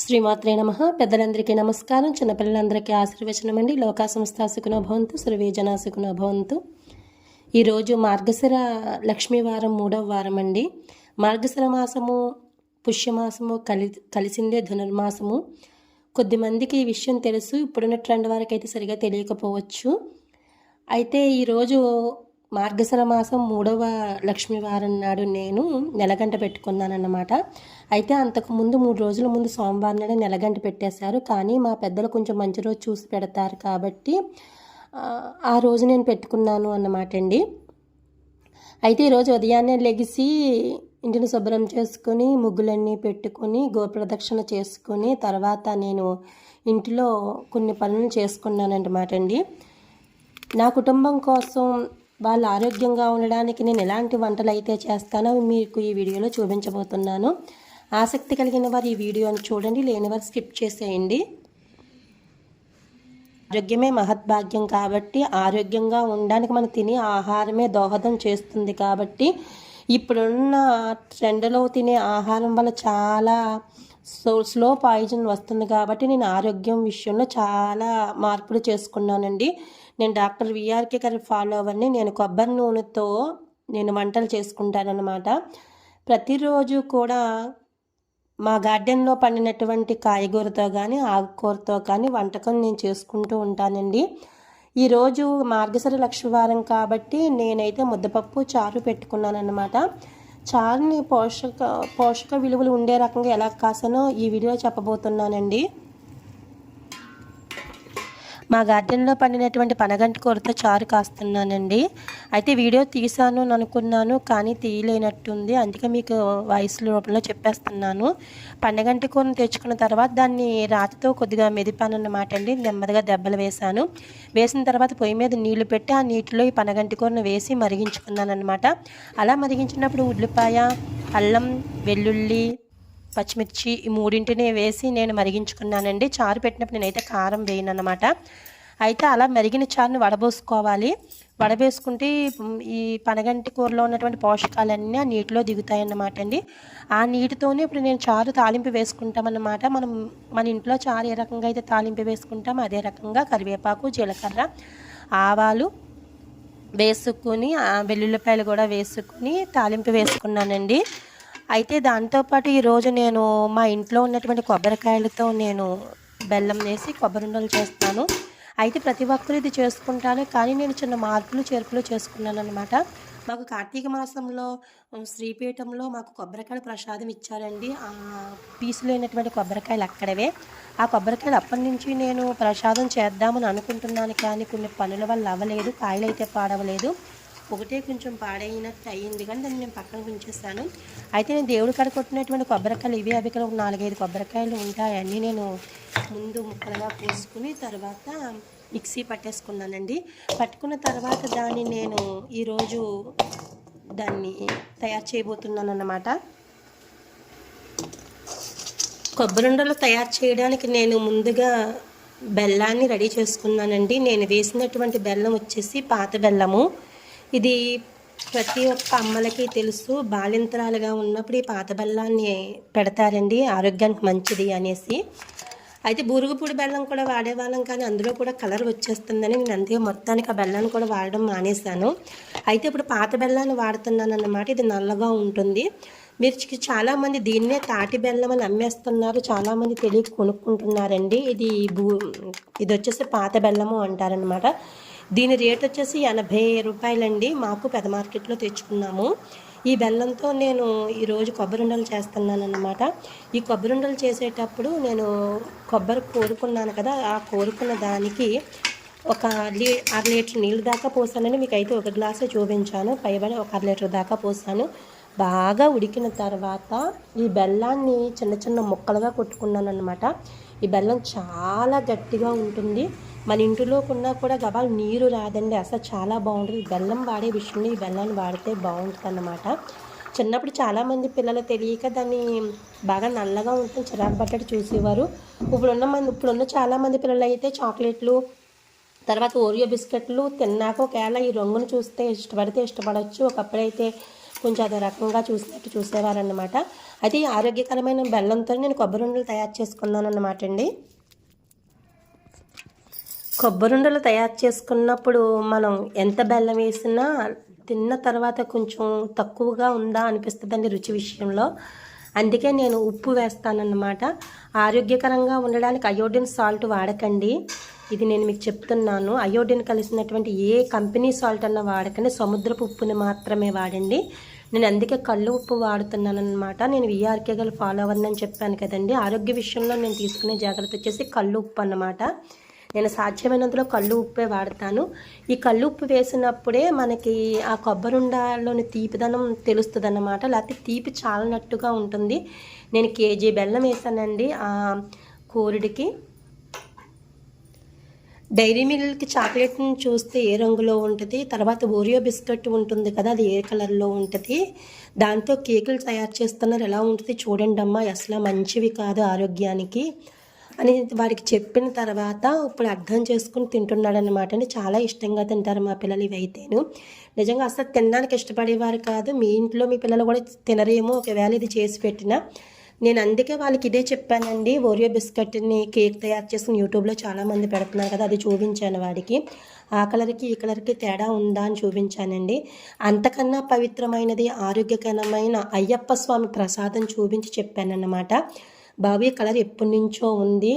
శ్రీమాత్రే నమః. పెద్దలందరికీ నమస్కారం, చిన్నపిల్లలందరికీ ఆశీర్వచనం అండి. లోకా సంస్థ సుఖినో భవంతు, సర్వే జనా సుఖినో భవంతు. ఈరోజు మార్గశిర లక్ష్మీవారం 3వ వారం అండి. మార్గశిర మాసము పుష్యమాసము కలిసిందే ధనుర్మాసము. కొద్దిమందికి ఈ విషయం తెలుసు, ఇప్పుడున్న ట్రెండ్ వారికి అయితే సరిగా తెలియకపోవచ్చు. అయితే ఈరోజు మార్గశిర మాసం 3వ లక్ష్మీవారం నాడు నేను నెలగంట పెట్టుకున్నానన్నమాట. అయితే అంతకుముందు 3 రోజుల ముందు సోమవారం నాడే నెలగంట పెట్టేశారు. కానీ మా పెద్దలు కొంచెం మంచి రోజు చూసి పెడతారు కాబట్టి ఆ రోజు నేను పెట్టుకున్నాను అన్నమాట అండి. అయితే ఈరోజు ఉదయాన్నే లెగిసి ఇంటిని శుభ్రం చేసుకొని ముగ్గులన్నీ పెట్టుకొని గోప్రదక్షిణ చేసుకొని తర్వాత నేను ఇంటిలో కొన్ని పనులు చేసుకున్నానన్నమాట అండి. నా కుటుంబం కోసం వాళ్ళు ఆరోగ్యంగా ఉండడానికి నేను ఎలాంటి వంటలు అయితే చేస్తానో మీకు ఈ వీడియోలో చూపించబోతున్నాను. ఆసక్తి కలిగిన వారు ఈ వీడియోని చూడండి, లేని వారు స్కిప్ చేసేయండి. ఆరోగ్యమే మహద్భాగ్యం కాబట్టి ఆరోగ్యంగా ఉండడానికి మనం తినే ఆహారమే దోహదం చేస్తుంది. కాబట్టి ఇప్పుడున్న ట్రెండ్లో తినే ఆహారం వల్ల చాలా స్లో పాయిజన్ వస్తుంది. కాబట్టి నేను ఆరోగ్యం విషయంలో చాలా మార్పులు చేసుకున్నానండి. నేను డాక్టర్ విఆర్కే గారి ఫాలోవర్ని. నేను కొబ్బరి నూనెతో నేను వంటలు చేసుకుంటానన్నమాట. ప్రతిరోజు కూడా మా గార్డెన్లో పండినటువంటి కాయగూరతో కానీ ఆకుకూరతో కానీ వంటకం నేను చేసుకుంటూ ఉంటానండి. ఈరోజు మార్గశిర లక్ష్మీవారం కాబట్టి నేనైతే ముద్దపప్పు చారు పెట్టుకున్నాను అన్నమాట. చారుని పోషక విలువలు ఉండే రకంగా ఎలా కాసానో ఈ వీడియో చెప్పబోతున్నానండి. మా గార్డెన్లో పండినటువంటి పనగంటి కూరతో చారు కాస్తున్నానండి. అయితే వీడియో తీసాను అని అనుకున్నాను, కానీ తీయలేనట్టుంది. అందుకే మీకు వాయిస్ రూపంలో చెప్పేస్తున్నాను. పనగంటి కూరను తెచ్చుకున్న తర్వాత దాన్ని రాతితో కొద్దిగా మెదిపాను అన్నమాట అండి. నెమ్మదిగా దెబ్బలు వేశాను. వేసిన తర్వాత పొయ్యి మీద నీళ్లు పెట్టి ఆ నీటిలో ఈ పనగంటి కూరను వేసి మరిగించుకున్నాను అనమాట. అలా మరిగించినప్పుడు ఉల్లిపాయ, అల్లం, వెల్లుల్లి, పచ్చిమిర్చి ఈ మూడింటిని వేసి నేను మరిగించుకున్నానండి. చారు పెట్టినప్పుడు నేనైతే కారం వేయను అన్నమాట. అయితే అలా మరిగిన చారుని వడబోసుకోవాలి. వడబోసుకుంటే ఈ పనగంటి కూరలో ఉన్నటువంటి పోషకాలన్నీ ఆ నీటిలో దిగుతాయన్నమాట అండి. ఆ నీటితోనే ఇప్పుడు నేను చారు తాలింపు వేసుకుంటామన్నమాట. మన ఇంట్లో చారు ఏ రకంగా అయితే తాలింపు వేసుకుంటామో అదే రకంగా కరివేపాకు, జీలకర్ర, ఆవాలు వేసుకుని వెల్లుల్లిపాయలు కూడా వేసుకుని తాలింపు వేసుకున్నానండి. అయితే దాంతోపాటు ఈరోజు నేను మా ఇంట్లో ఉన్నటువంటి కొబ్బరికాయలతో నేను బెల్లం వేసి కొబ్బరిఉండలు చేస్తాను. అయితే ప్రతి ఒక్కరు ఇది చేసుకుంటాను, కానీ నేను చిన్న మార్పులు చేర్పులు చేసుకున్నాను అనమాట. మాకు కార్తీక మాసంలో శ్రీపీఠంలో మాకు కొబ్బరికాయలు ప్రసాదం ఇచ్చారండి. పీసులైనటువంటి కొబ్బరికాయలు అక్కడవే. ఆ కొబ్బరికాయలు అప్పటి నుంచి నేను ప్రసాదం చేద్దామని అనుకుంటున్నాను, కానీ కొన్ని పనుల వల్ల అవ్వలేదు. కాయలు అయితే పాడవలేదు, ఒకటే కొంచెం పాడైనట్టు అయ్యింది, కానీ దాన్ని నేను పక్కన ఉంచేసాను. అయితే నేను దేవుడి కాడ కొట్టినటువంటి కొబ్బరికాయలు ఇవి అవి ఒక 4-5 కొబ్బరికాయలు ఉంటాయి. అన్నీ నేను ముందు ముక్కలుగా కోసుకుని తర్వాత మిక్సీ పట్టేసుకున్నానండి. పట్టుకున్న తర్వాత దాన్ని నేను ఈరోజు దాన్ని తయారు చేయబోతున్నాను అన్నమాట. కొబ్బరిఉండలు తయారు చేయడానికి నేను ముందుగా బెల్లాన్ని రెడీ చేసుకున్నానండి. నేను వేసినటువంటి బెల్లం వచ్చేసి పాత బెల్లము. ఇది ప్రతి ఒక్క అమ్మలకి తెలుసు, బాలింతరాలుగా ఉన్నప్పుడు ఈ పాత బెల్లాన్ని పెడతారండి, ఆరోగ్యానికి మంచిది అనేసి. అయితే బూరుగుపూడి బెల్లం కూడా వాడేవాళ్ళం, కానీ అందులో కూడా కలర్ వచ్చేస్తుందని నేను అందుకే మొత్తానికి ఆ బెల్లాన్ని కూడా వాడడం మానేశాను. అయితే ఇప్పుడు పాత బెల్లాన్ని వాడుతున్నాను అన్నమాట. ఇది నల్లగా ఉంటుంది. మీరు చాలామంది దీన్నే తాటి బెల్లం అని అమ్మేస్తున్నారు, చాలామంది తెలియక కొనుక్కుంటున్నారండి. ఇది వచ్చేసి పాత బెల్లము అంటారనమాట. దీని రేట్ వచ్చేసి 80 రూపాయలండి. మాకు పెద్ద మార్కెట్లో తెచ్చుకున్నాము. ఈ బెల్లంతో నేను ఈరోజు కొబ్బరిఉండలు చేస్తున్నాను అన్నమాట. ఈ కొబ్బరిఉండలు చేసేటప్పుడు నేను కొబ్బరి కోరుకున్నాను కదా, ఆ కోరుకున్న దానికి ఒక 1/2 లీటర్ నీళ్ళు దాకా పోసానండి. మీకు అయితే 1 గ్లాసే చూపించాను, పైబడి 1/2 లీటర్ దాకా పోసాను. బాగా ఉడికిన తర్వాత ఈ బెల్లాన్ని చిన్న చిన్న ముక్కలుగా కొట్టుకున్నాను అన్నమాట. ఈ బెల్లం చాలా గట్టిగా ఉంటుంది. మన ఇంటిలో కొన్నా కూడా గబాలు నీరు రాదండి, అసలు చాలా బాగుంటుంది. బెల్లం వాడే విషయంలో ఈ బెల్లాన్ని వాడితే బాగుంటుంది అన్నమాట. చిన్నప్పుడు చాలామంది పిల్లలు తెలియక దాన్ని బాగా నల్లగా ఉంటుంది చిరాకు పట్టట్టు చూసేవారు. ఇప్పుడున్న చాలామంది పిల్లలు అయితే చాక్లెట్లు, తర్వాత ఓరియో బిస్కెట్లు తిన్నాక ఒకవేళ ఈ రంగును చూస్తే ఇష్టపడవచ్చు. ఒకప్పుడైతే కొంచెం అదో రకంగా చూసేవారన్నమాట. అయితే ఈ ఆరోగ్యకరమైన బెల్లంతో నేను కొబ్బరి ఉండలు తయారు చేసుకున్నాను అన్నమాట అండి. కొబ్బరుండలు తయారు చేసుకున్నప్పుడు మనం ఎంత బెల్లం వేసినా తిన్న తర్వాత కొంచెం తక్కువగా ఉందా అనిపిస్తుందండి రుచి విషయంలో. అందుకే నేను ఉప్పు వేస్తానన్నమాట. ఆరోగ్యకరంగా ఉండడానికి అయోడిన్ సాల్ట్ వాడకండి, ఇది నేను మీకు చెప్తున్నాను. అయోడిన్ కలిసినటువంటి ఏ కంపెనీ సాల్ట్ అన్నా వాడకండి, సముద్రపు ఉప్పుని మాత్రమే వాడండి. నేను అందుకే కళ్ళు ఉప్పు వాడుతున్నాను అనమాట. నేను విఆర్కే గల ఫాలోవర్ని అని చెప్పాను కదండి. ఆరోగ్య విషయంలో నేను తీసుకునే జాగ్రత్త వచ్చేసి కళ్ళు ఉప్పు అన్నమాట. నేను సాధ్యమైనంతలో కళ్ళు ఉప్పే వాడతాను. ఈ కళ్ళు ఉప్పు వేసినప్పుడే మనకి ఆ కొబ్బరుండలోని తీపిదనం తెలుస్తుంది అన్నమాట, లేకపోతే తీపి చాలనట్టుగా ఉంటుంది. నేను కేజీ బెల్లం వేసానండి ఆ కోరుడికి. డైరీ మిల్క్ చాక్లెట్ని చూస్తే ఏ రంగులో ఉంటుంది, తర్వాత ఓరియో బిస్కెట్ ఉంటుంది కదా, అది ఏ కలర్లో ఉంటుంది, దాంతో కేకులు తయారు చేస్తున్నారు, ఎలా ఉంటుంది చూడండి అమ్మా, అసలు మంచివి కాదు ఆరోగ్యానికి అని వాడికి చెప్పిన తర్వాత ఇప్పుడు అర్థం చేసుకుని తింటున్నాడు అనమాట అండి. చాలా ఇష్టంగా తింటారు మా పిల్లలు ఇవైతేను. నిజంగా అసలు తినడానికి ఇష్టపడేవారు కాదు. మీ ఇంట్లో మీ పిల్లలు కూడా తినరేమో ఒకవేళ ఇది చేసి పెట్టినా. నేను అందుకే వాళ్ళకి ఇదే చెప్పానండి, ఓరియో బిస్కెట్ని కేక్ తయారు చేసుకుని యూట్యూబ్లో చాలామంది పెడుతున్నారు కదా, అది చూపించాను వాడికి. ఆ కలర్కి ఈ కలర్కి తేడా ఉందా అని చూపించానండి. అంతకన్నా పవిత్రమైనది ఆరోగ్యకరమైన అయ్యప్ప స్వామి ప్రసాదం చూపించి చెప్పానన్నమాట. బాబు ఈ కలర్ ఎప్పటి నుంచో ఉంది,